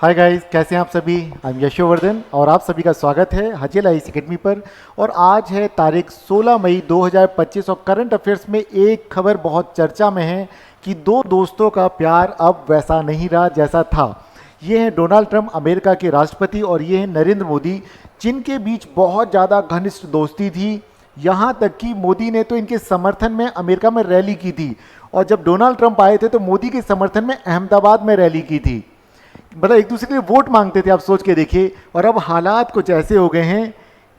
Hi guys, कैसे हैं आप सभी। आई एम यशोवर्धन और आप सभी का स्वागत है हजेल आईएएस एकेडमी पर। और आज है तारीख 16 मई 2025 और करंट अफेयर्स में एक खबर बहुत चर्चा में है कि दो दोस्तों का प्यार अब वैसा नहीं रहा जैसा था। ये हैं डोनाल्ड ट्रंप अमेरिका के राष्ट्रपति और ये हैं नरेंद्र मोदी, जिनके बीच बहुत ज़्यादा घनिष्ठ दोस्ती थी। यहाँ तक कि मोदी ने तो इनके समर्थन में अमेरिका में रैली की थी और जब डोनाल्ड ट्रंप आए थे तो मोदी के समर्थन में अहमदाबाद में रैली की थी। मतलब एक दूसरे के लिए वोट मांगते थे, आप सोच के देखिए। और अब हालात कुछ ऐसे हो गए हैं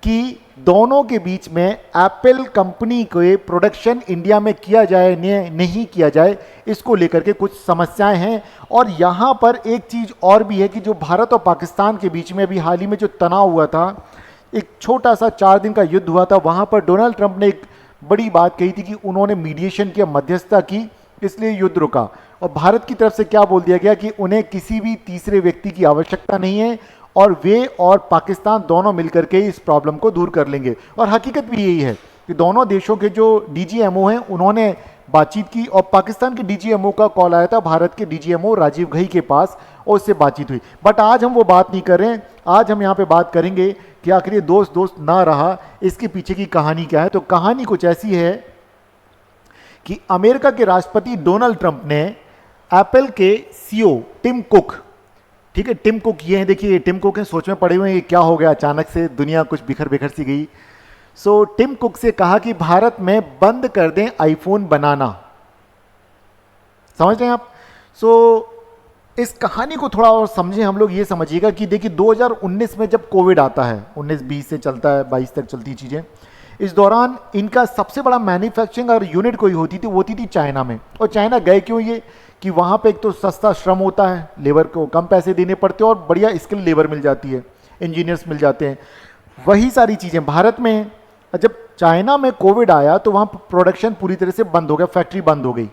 कि दोनों के बीच में एप्पल कंपनी के प्रोडक्शन इंडिया में किया जाए नहीं किया जाए, इसको लेकर के कुछ समस्याएं हैं। और यहाँ पर एक चीज़ और भी है कि जो भारत और पाकिस्तान के बीच में अभी हाल ही में जो तनाव हुआ था, एक छोटा सा 4 दिन का युद्ध हुआ था, वहाँ पर डोनाल्ड ट्रंप ने एक बड़ी बात कही थी कि उन्होंने मीडिएशन की, मध्यस्थता की, इसलिए युद्ध रुका। और भारत की तरफ से क्या बोल दिया गया कि उन्हें किसी भी तीसरे व्यक्ति की आवश्यकता नहीं है और वे और पाकिस्तान दोनों मिलकर के इस प्रॉब्लम को दूर कर लेंगे। और हकीकत भी यही है कि दोनों देशों के जो डीजीएमओ हैं उन्होंने बातचीत की और पाकिस्तान के डीजीएमओ का कॉल आया था भारत के डीजीएमओ राजीव घई के पास और उससे बातचीत हुई। बट आज हम वो बात नहीं कर रहे हैं। आज हम यहाँ पे बात करेंगे कि आखिर ये दोस्त दोस्त ना रहा, इसके पीछे की कहानी क्या है। तो कहानी कुछ ऐसी है कि अमेरिका के राष्ट्रपति डोनाल्ड ट्रंप ने एप्पल के सीईओ टिम कुक, ठीक है, टिम कुक ये हैं, देखिए टिम कुक हैं, सोच में पड़े हुए हैं क्या हो गया, अचानक से दुनिया कुछ बिखर बिखर सी गई। सो टिम कुक से कहा कि भारत में बंद कर दें आईफोन बनाना। समझ रहे हैं आप। सो इस कहानी को थोड़ा और समझें हम लोग। ये समझिएगा कि देखिए 2019 में जब कोविड आता है, 19-20 से चलता है, 22 तक चलती चीज़ें, इस दौरान इनका सबसे बड़ा मैन्युफैक्चरिंग अगर यूनिट कोई होती थी वो होती थी चाइना में। और चाइना गए क्यों ये कि वहाँ पे एक तो सस्ता श्रम होता है, लेबर को कम पैसे देने पड़ते हैं और बढ़िया स्किल लेबर मिल जाती है, इंजीनियर्स मिल जाते हैं। वही सारी चीज़ें भारत में। जब चाइना में कोविड आया तो वहाँ प्रोडक्शन पूरी तरह से बंद हो गया, फैक्ट्री बंद हो गई,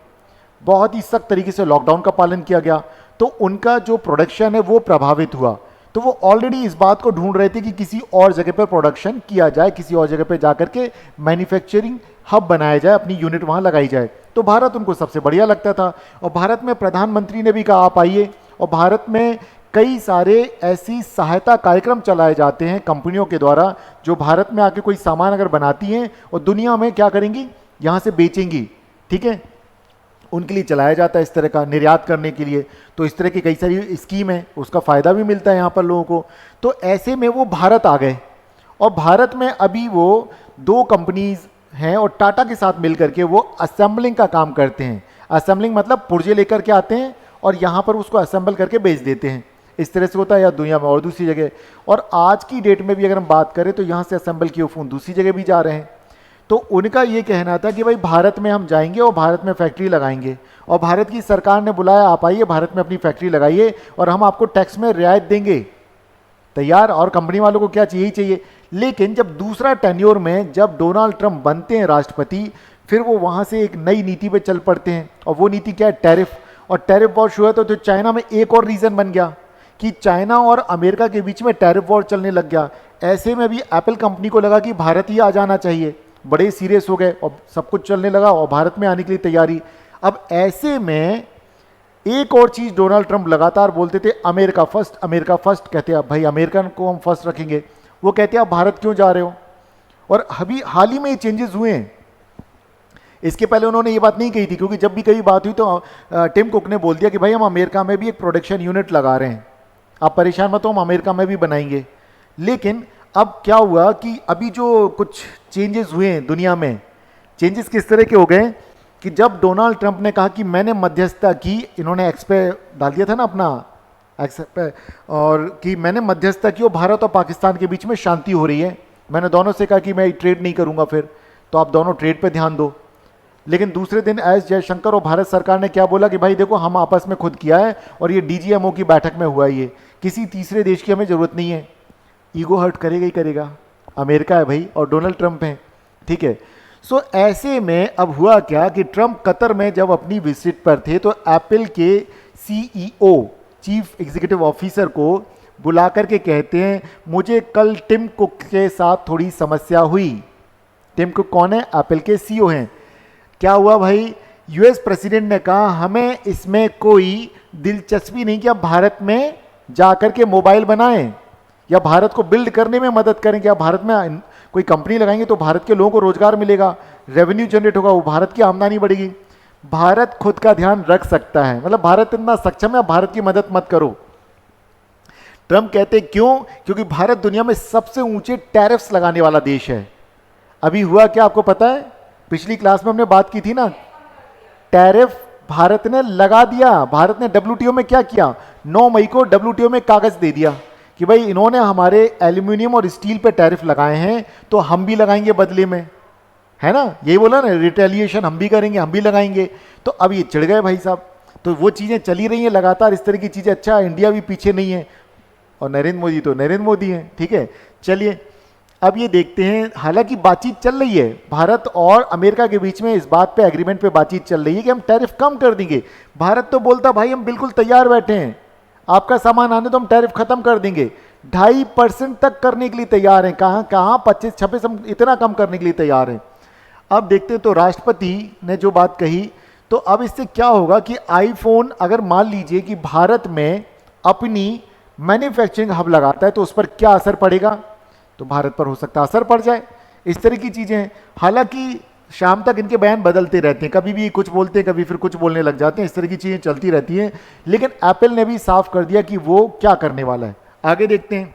बहुत ही सख्त तरीके से लॉकडाउन का पालन किया गया, तो उनका जो प्रोडक्शन है वो प्रभावित हुआ। तो वो ऑलरेडी इस बात को ढूंढ रहे थे कि किसी और जगह पर प्रोडक्शन किया जाए, किसी और जगह पर जाकर के मैन्युफैक्चरिंग हब बनाया जाए, अपनी यूनिट वहाँ लगाई जाए। तो भारत उनको सबसे बढ़िया लगता था और भारत में प्रधानमंत्री ने भी कहा आप आइए। और भारत में कई सारे ऐसी सहायता कार्यक्रम चलाए जाते हैं कंपनियों के द्वारा, जो भारत में आके कोई सामान अगर बनाती हैं और दुनिया में क्या करेंगी, यहाँ से बेचेंगी, ठीक है, उनके लिए चलाया जाता है इस तरह का, निर्यात करने के लिए। तो इस तरह की कई सारी स्कीम है, उसका फ़ायदा भी मिलता है यहाँ पर लोगों को। तो ऐसे में वो भारत आ गए और भारत में अभी वो 2 कंपनीज हैं और टाटा के साथ मिलकर के वो असेंबलिंग का काम करते हैं। असेंबलिंग मतलब पुर्जे लेकर के आते हैं और यहाँ पर उसको असेंबल करके बेच देते हैं। इस तरह से होता है या दुनिया में और दूसरी जगह। और आज की डेट में भी अगर हम बात करें तो यहाँ से असेंबल किए फ़ोन दूसरी जगह भी जा रहे हैं। तो उनका ये कहना था कि भाई भारत में हम जाएंगे और भारत में फैक्ट्री लगाएंगे और भारत की सरकार ने बुलाया आप आइए भारत में अपनी फैक्ट्री लगाइए और हम आपको टैक्स में रियायत देंगे। तैयार। और कंपनी वालों को क्या चाहिए चाहिए। लेकिन जब दूसरा टेन्योर में जब डोनाल्ड ट्रंप बनते हैं राष्ट्रपति, फिर वो वहाँ से एक नई नीति पे चल पड़ते हैं। और वो नीति क्या है, टैरिफ। और टैरिफ वॉर शुरू हुआ तो चाइना में एक और रीज़न बन गया कि चाइना और अमेरिका के बीच में टैरिफ वॉर चलने लग गया। ऐसे में भी एप्पल कंपनी को लगा कि भारत ही आ जाना चाहिए, बड़े सीरियस हो गए और सब कुछ चलने लगा और भारत में आने के लिए तैयारी। अब ऐसे में एक और चीज़ डोनाल्ड ट्रंप लगातार बोलते थे, अमेरिका फर्स्ट, अमेरिका फर्स्ट। कहते हैं भाई अमेरिकन को हम फर्स्ट रखेंगे। वो कहते हैं आप भारत क्यों जा रहे हो। और अभी हाल ही में ये चेंजेस हुए हैं। इसके पहले उन्होंने ये बात नहीं कही थी, क्योंकि जब भी कई बात हुई तो टिम कुक ने बोल दिया कि भाई हम अमेरिका में भी एक प्रोडक्शन यूनिट लगा रहे हैं, आप परेशान मत हो, हम अमेरिका में भी बनाएंगे। लेकिन अब क्या हुआ कि अभी जो कुछ चेंजेस हुए हैं दुनिया में, चेंजेस किस तरह के हो गए कि जब डोनाल्ड ट्रंप ने कहा कि मैंने मध्यस्थता की, इन्होंने एक्स पे डाल दिया था ना अपना एक्स पे, और कि मैंने मध्यस्थता की और भारत और पाकिस्तान के बीच में शांति हो रही है, मैंने दोनों से कहा कि मैं ट्रेड नहीं करूंगा, फिर तो आप दोनों ट्रेड पे ध्यान दो। लेकिन दूसरे दिन एस जयशंकर और भारत सरकार ने क्या बोला कि भाई देखो हम आपस में खुद किया है और ये डीजीएमओ की बैठक में हुआ, ये किसी तीसरे देश की हमें ज़रूरत नहीं है। ईगो हर्ट करेगा ही करेगा, अमेरिका है भाई और डोनाल्ड ट्रंप हैं, ठीक है। सो ऐसे में अब हुआ क्या कि ट्रंप कतर में जब अपनी विजिट पर थे तो एप्पल के सीईओ, चीफ एग्जीक्यूटिव ऑफिसर को बुला करके कहते हैं मुझे कल टिम कुक के साथ थोड़ी समस्या हुई। टिम कुक कौन है, एप्पल के सीईओ हैं। क्या हुआ भाई, यूएस प्रेसिडेंट ने कहा हमें इसमें कोई दिलचस्पी नहीं कि आप भारत में जाकर के मोबाइल बनाएं या भारत को बिल्ड करने में मदद करें, क्या भारत में कोई कंपनी लगाएंगे तो भारत के लोगों को रोजगार मिलेगा, रेवेन्यू जनरेट होगा, वो भारत की आमदनी बढ़ेगी। भारत खुद का ध्यान रख सकता है, मतलब भारत इतना सक्षम है, भारत की मदद मत करो। ट्रंप कहते क्यों? क्योंकि भारत दुनिया में सबसे ऊंचे टैरिफ्स लगाने वाला देश है। अभी हुआ क्या आपको पता है? पिछली क्लास में हमने बात की थी ना, टैरिफ भारत ने लगा दिया। भारत ने डब्ल्यूटीओ में क्या किया? 9 मई को डब्ल्यूटीओ में कागज दे दिया कि भाई इन्होंने हमारे एल्यूमिनियम और स्टील पे टैरिफ लगाए हैं तो हम भी लगाएंगे बदले में, है ना, यही बोला ना, रिटेलिएशन हम भी करेंगे, हम भी लगाएंगे। तो अब ये चिढ़ गए भाई साहब। तो वो चीज़ें चली रही हैं लगातार, इस तरह की चीज़ें। अच्छा, इंडिया भी पीछे नहीं है और नरेंद्र मोदी तो नरेंद्र मोदी हैं, ठीक है। चलिए अब ये देखते हैं, हालांकि बातचीत चल रही है भारत और अमेरिका के बीच में, इस बात पे एग्रीमेंट पे बातचीत चल रही है कि हम टैरिफ कम कर देंगे। भारत तो बोलता भाई हम बिल्कुल तैयार बैठे हैं, आपका सामान आने तो हम टैरिफ खत्म कर देंगे। 2.5% तक करने के लिए तैयार हैं, कहाँ 25-26 हम इतना कम करने के लिए तैयार हैं। अब देखते हैं, तो राष्ट्रपति ने जो बात कही, तो अब इससे क्या होगा कि आईफोन अगर मान लीजिए कि भारत में अपनी मैन्युफैक्चरिंग हब लगाता है तो उस पर क्या असर पड़ेगा? तो भारत पर हो सकता है असर पड़ जाए। इस तरह की चीज़ें हैं। हालांकि शाम तक इनके बयान बदलते रहते हैं, कभी भी कुछ बोलते हैं, कभी फिर कुछ बोलने लग जाते हैं, इस तरह की चीज़ें चलती रहती हैं। लेकिन एप्पल ने भी साफ कर दिया कि वो क्या करने वाला है। आगे देखते हैं,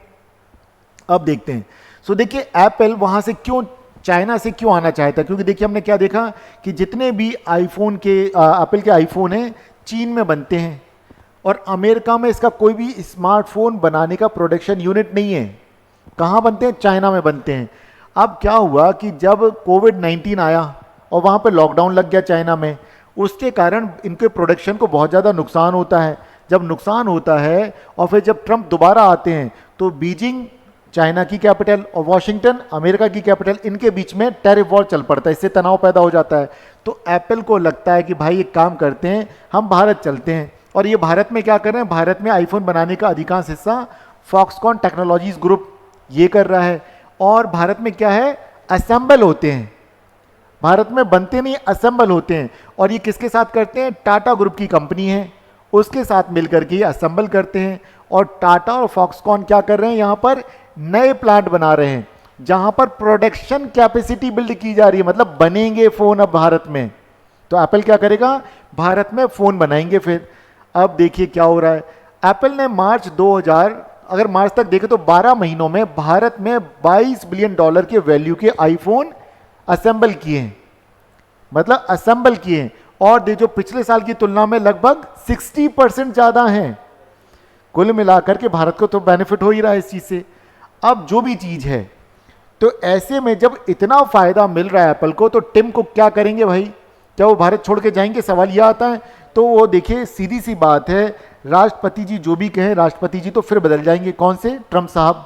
अब देखते हैं। सो देखिए एप्पल वहाँ से क्यों, चाइना से क्यों आना चाहता है? क्योंकि देखिए हमने क्या देखा कि जितने भी आईफोन के एप्पल के आईफोन हैं चीन में बनते हैं और अमेरिका में इसका कोई भी स्मार्टफोन बनाने का प्रोडक्शन यूनिट नहीं है। कहाँ बनते हैं? चाइना में बनते हैं। अब क्या हुआ कि जब कोविड-19 आया और वहाँ पे लॉकडाउन लग गया चाइना में, उसके कारण इनके प्रोडक्शन को बहुत ज़्यादा नुकसान होता है। जब नुकसान होता है और फिर जब ट्रंप दोबारा आते हैं तो बीजिंग चाइना की कैपिटल और वॉशिंगटन अमेरिका की कैपिटल, इनके बीच में टैरिफ वॉर चल पड़ता है, इससे तनाव पैदा हो जाता है। तो एप्पल को लगता है कि भाई एक काम करते हैं, हम भारत चलते हैं। और ये भारत में क्या कर रहे हैं? भारत में आईफोन बनाने का अधिकांश हिस्सा फॉक्सकॉन टेक्नोलॉजीज ग्रुप ये कर रहा है। और भारत में क्या है? असेंबल होते हैं, भारत में बनते नहीं, असेंबल होते हैं। और ये किसके साथ करते हैं? टाटा ग्रुप की कंपनी है, उसके साथ मिलकर के असेंबल करते हैं। और टाटा और फॉक्सकॉन क्या कर रहे हैं? यहाँ पर नए प्लांट बना रहे हैं जहां पर प्रोडक्शन कैपेसिटी बिल्ड की जा रही है, मतलब बनेंगे फोन अब भारत में। तो एप्पल क्या करेगा? भारत में फोन बनाएंगे फिर। अब देखिए क्या हो रहा है। एप्पल ने मार्च 2000, अगर मार्च तक देखें तो 12 महीनों में भारत में $22 बिलियन के वैल्यू के आईफोन असेंबल किए हैं, मतलब असेंबल किए हैं। और जो पिछले साल की तुलना में लगभग 60% ज्यादा हैं। कुल मिलाकर के भारत को तो बेनिफिट हो ही रहा है इस चीज से। अब जो भी चीज है, तो ऐसे में जब इतना फायदा मिल रहा है एप्पल को, तो टिम कुक क्या करेंगे भाई? क्या वो भारत छोड़ के जाएंगे? सवाल यह आता है। तो वो देखिए सीधी सी बात है, राष्ट्रपति जी जो भी कहें, राष्ट्रपति जी तो फिर बदल जाएंगे। कौन से? ट्रंप साहब।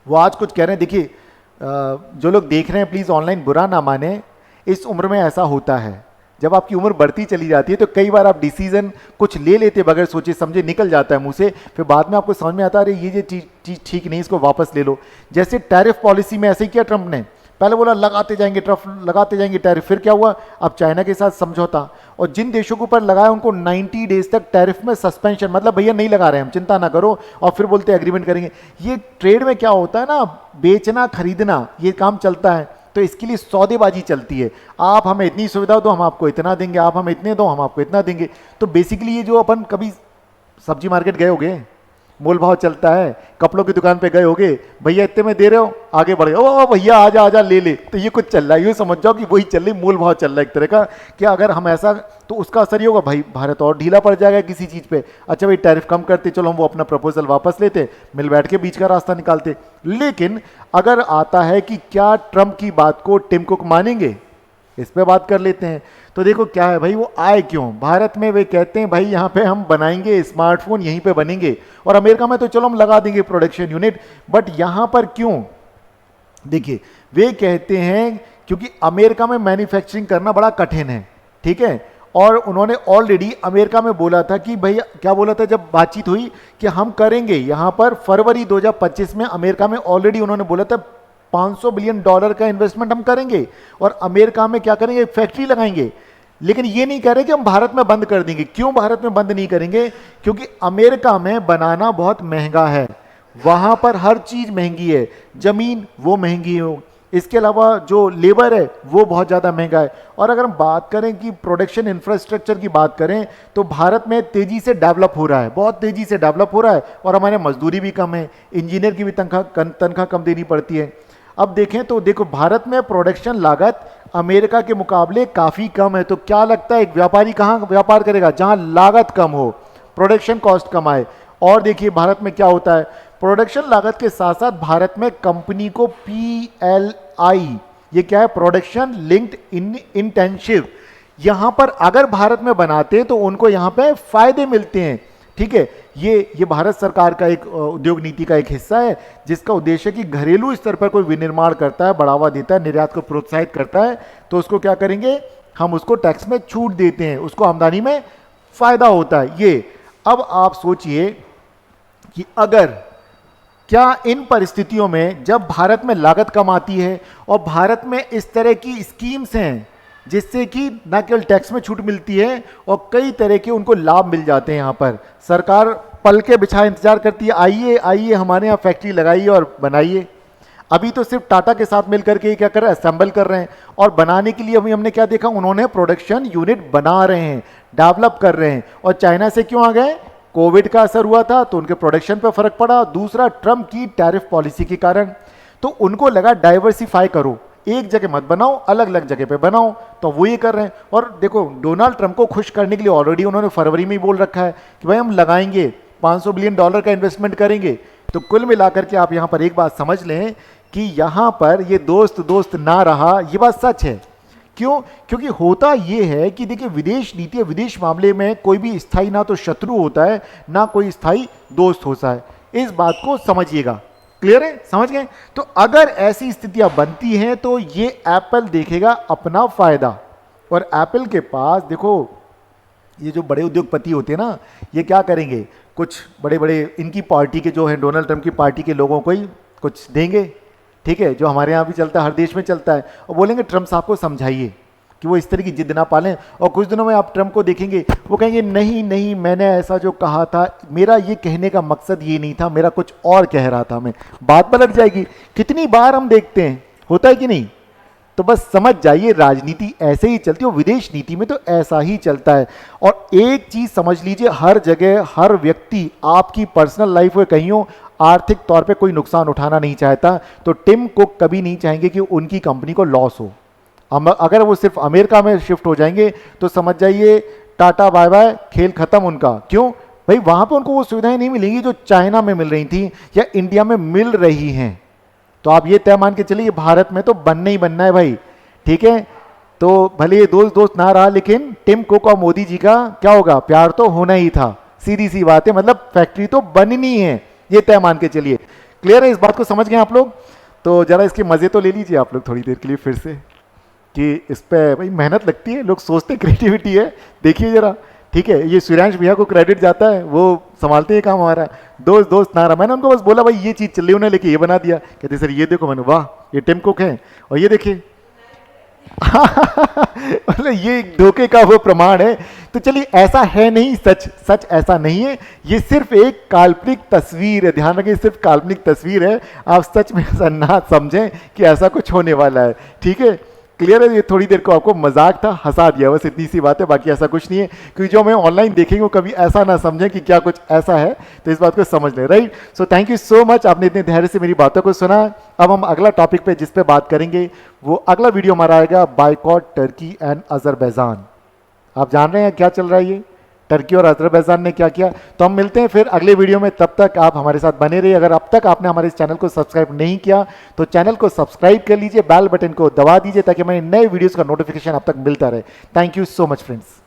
वो आज कुछ कह रहे हैं। देखिए जो लोग देख रहे हैं प्लीज ऑनलाइन बुरा ना माने, इस उम्र में ऐसा होता है। जब आपकी उम्र बढ़ती चली जाती है तो कई बार आप डिसीजन कुछ ले लेते बगैर सोचे समझे, निकल जाता है मुंह से, फिर बाद में आपको समझ में आता है अरे ये चीज ठीक नहीं, इसको वापस ले लो। जैसे टैरिफ पॉलिसी में ऐसे ही किया ट्रंप ने, पहले बोला लगाते जाएंगे टैरिफ, लगाते जाएंगे टैरिफ, फिर क्या हुआ? अब चाइना के साथ समझौता, और जिन देशों के ऊपर लगाया उनको 90 डेज तक टैरिफ में सस्पेंशन, मतलब भैया नहीं लगा रहे हम, चिंता ना करो, और फिर बोलते एग्रीमेंट करेंगे। ये ट्रेड में क्या होता है ना, बेचना खरीदना ये काम चलता है, तो इसके लिए सौदेबाजी चलती है। आप हमें इतनी सुविधा दो, हम आपको इतना देंगे, आप हमें इतने दो, हम आपको इतना देंगे। तो बेसिकली ये जो अपन कभी सब्जी मार्केट गए होगे, मोल भाव चलता है, कपड़ों की दुकान पे गए होगे, भैया इतने में दे रहे हो, आगे बढ़ गए, ओ भैया आजा आजा ले ले, तो ये कुछ चल रहा है, यूँ समझ जाओ कि वही चल रही, मोल भाव चल रहा है एक तरह का। कि अगर हम ऐसा, तो उसका असर ही होगा भाई, भारत और ढीला पड़ जाएगा किसी चीज़ पे। अच्छा भाई टैरिफ कम करते, चलो हम वो अपना प्रपोजल वापस लेते, मिल बैठ के बीच का रास्ता निकालते। लेकिन अगर आता है कि क्या ट्रंप की बात को टिम कुक मानेंगे, इस पे बात कर लेते हैं। तो देखो क्या है भाई, वो आए क्यों भारत में? वे कहते हैं भाई यहाँ पे हम बनाएंगे स्मार्टफोन, यहीं पे बनेंगे, और अमेरिका में तो चलो हम लगा देंगे प्रोडक्शन यूनिट, बट यहाँ पर क्यों? देखिए वे कहते हैं क्योंकि अमेरिका में मैन्युफैक्चरिंग करना बड़ा कठिन है, ठीक है। और उन्होंने ऑलरेडी अमेरिका में बोला था कि भाई, क्या बोला था जब बातचीत हुई कि हम करेंगे यहाँ पर फरवरी 2025 में, अमेरिका में ऑलरेडी उन्होंने बोला था $500 बिलियन का इन्वेस्टमेंट हम करेंगे और अमेरिका में क्या करेंगे, फैक्ट्री लगाएंगे। लेकिन ये नहीं कह रहे कि हम भारत में बंद कर देंगे। क्यों भारत में बंद नहीं करेंगे? क्योंकि अमेरिका में बनाना बहुत महंगा है, वहां पर हर चीज महंगी है, जमीन वो महंगी हो, इसके अलावा जो लेबर है वो बहुत ज़्यादा महंगा है। और अगर हम बात करें कि प्रोडक्शन इंफ्रास्ट्रक्चर की बात करें तो भारत में तेज़ी से डेवलप हो रहा है, बहुत तेज़ी से डेवलप हो रहा है, और हमारे मजदूरी भी कम है, इंजीनियर की भी तनख्वाह कम देनी पड़ती है। अब देखें तो देखो भारत में प्रोडक्शन लागत अमेरिका के मुकाबले काफ़ी कम है, तो क्या लगता है एक व्यापारी कहाँ व्यापार करेगा? जहाँ लागत कम हो, प्रोडक्शन कॉस्ट कम आए। और देखिए भारत में क्या होता है, प्रोडक्शन लागत के साथ साथ भारत में कंपनी को PLI, ये क्या है? प्रोडक्शन लिंक्ड इंटेंसिव, यहां पर अगर भारत में बनाते हैं तो उनको यहां पे फायदे मिलते हैं। ठीक है, ये भारत सरकार का एक उद्योग नीति का एक हिस्सा है, जिसका उद्देश्य है कि घरेलू स्तर पर कोई विनिर्माण करता है, बढ़ावा देता है, निर्यात को प्रोत्साहित करता है, तो उसको क्या करेंगे, हम उसको टैक्स में छूट देते हैं, उसको आमदनी में फायदा होता है। ये अब आप सोचिए कि अगर क्या इन परिस्थितियों में जब भारत में लागत कम आती है और भारत में इस तरह की स्कीम्स हैं जिससे कि न केवल टैक्स में छूट मिलती है और कई तरह के उनको लाभ मिल जाते हैं, यहाँ पर सरकार पल के बिछा इंतजार करती है, आइए आइए हमारे यहाँ फैक्ट्री लगाइए और बनाइए। अभी तो सिर्फ टाटा के साथ मिलकर के क्या कर रहे हैं, असेंबल कर रहे हैं, और बनाने के लिए अभी हमने क्या देखा, उन्होंने प्रोडक्शन यूनिट बना रहे हैं, डेवलप कर रहे हैं। और चाइना से क्यों आ गए? कोविड का असर हुआ था तो उनके प्रोडक्शन पर फर्क पड़ा, दूसरा ट्रम्प की टैरिफ पॉलिसी के कारण। तो उनको लगा डाइवर्सिफाई करो, एक जगह मत बनाओ, अलग अलग जगह पे बनाओ, तो वो ये कर रहे हैं। और देखो डोनाल्ड ट्रम्प को खुश करने के लिए ऑलरेडी उन्होंने फरवरी में ही बोल रखा है कि भाई हम लगाएंगे $500 बिलियन का इन्वेस्टमेंट करेंगे। तो कुल मिलाकर के आप यहाँ पर एक बात समझ लें कि यहाँ पर ये दोस्त दोस्त ना रहा, ये बात सच है। क्यों? क्योंकि होता ये है कि देखिए विदेश नीति या विदेश मामले में कोई भी स्थायी ना तो शत्रु होता है ना कोई स्थायी दोस्त होता है, इस बात को समझिएगा। क्लियर है? समझ गए? तो अगर ऐसी स्थितियां बनती हैं तो ये एप्पल देखेगा अपना फायदा। और एप्पल के पास देखो ये जो बड़े उद्योगपति होते हैं ना, ये क्या करेंगे, कुछ बड़े बड़े इनकी पार्टी के जो है डोनाल्ड ट्रम्प की पार्टी के लोगों को ही कुछ देंगे, ठीक है, जो हमारे यहाँ भी चलता है, हर देश में चलता है, और बोलेंगे ट्रम्प साहब को समझाइए कि वो इस तरह की जिद ना पालें। और कुछ दिनों में आप ट्रम्प को देखेंगे वो कहेंगे नहीं नहीं मैंने ऐसा जो कहा था, मेरा ये कहने का मकसद ये नहीं था, मेरा कुछ और कह रहा था मैं। बात पलट जाएगी। कितनी बार हम देखते हैं, होता है कि नहीं? तो बस समझ जाइए राजनीति ऐसे ही चलती है, विदेश नीति में तो ऐसा ही चलता है। और एक चीज समझ लीजिए, हर जगह हर व्यक्ति आपकी पर्सनल लाइफ में कहीं हो आर्थिक तौर पे कोई नुकसान उठाना नहीं चाहता। तो टिम कुक कभी नहीं चाहेंगे कि उनकी कंपनी को लॉस हो। अगर वो सिर्फ अमेरिका में शिफ्ट हो जाएंगे तो समझ जाइए टाटा बाय बाय, खेल खत्म उनका। क्यों भाई? वहां पे उनको वो सुविधाएं नहीं मिलेंगी जो चाइना में मिल रही थी या इंडिया में मिल रही हैं। तो आप ये तय मान के चलिए भारत में तो बनना ही बनना है भाई, ठीक है। तो भले ये दोस्त दोस्त ना रहा, लेकिन टिम कुक और मोदी जी का क्या होगा, प्यार तो होना ही था। सीधी सी बात है, मतलब फैक्ट्री तो बननी है, ये तय मान के चलिए। क्लियर है? इस बात को समझ गए आप लोग? तो जरा इसके मजे तो ले लीजिए आप लोग थोड़ी देर के लिए फिर से, कि इस पे भाई मेहनत लगती है, लोग सोचते क्रिएटिविटी है। देखिए जरा, ठीक है, ये सूर्यांश भैया को क्रेडिट जाता है, वो संभालते हैं काम हमारा। दोस्त दोस्त ना रहा, मैंने उनको बस बोला भाई ये चीज चल रही, उन्हें लेके ये बना दिया। कहते सर ये देखो, मैंने वाह ये टिम कुक है, और ये देखिए मतलब ये एक धोखे का वो प्रमाण है। तो चलिए ऐसा है नहीं, सच सच ऐसा नहीं है, ये सिर्फ एक काल्पनिक तस्वीर है। ध्यान रखिए, सिर्फ काल्पनिक तस्वीर है, आप सच में ऐसा ना समझें कि ऐसा कुछ होने वाला है। ठीक है, क्लियर है? ये थोड़ी देर को आपको मजाक था, हंसा दिया, बस इतनी सी बात है, बाकी ऐसा कुछ नहीं है। क्योंकि जो हमें ऑनलाइन देखेंगे वो कभी ऐसा ना समझें कि क्या कुछ ऐसा है, तो इस बात को समझ लें। Right, so thank you so much, आपने इतने धैर्य से मेरी बातों को सुना। अब हम अगला टॉपिक पे जिस पे बात करेंगे वो अगला वीडियो हमारा आएगा, बायकॉट टर्की एंड अजरबैजान। आप जान रहे हैं क्या चल रहा है, ये टर्की और अजरबैजान ने क्या किया। तो हम मिलते हैं फिर अगले वीडियो में, तब तक आप हमारे साथ बने रहिए। अगर अब तक आपने हमारे इस चैनल को सब्सक्राइब नहीं किया तो चैनल को सब्सक्राइब कर लीजिए, बेल बटन को दबा दीजिए ताकि हमारे नए वीडियोस का नोटिफिकेशन आप तक मिलता रहे। Thank you so much friends.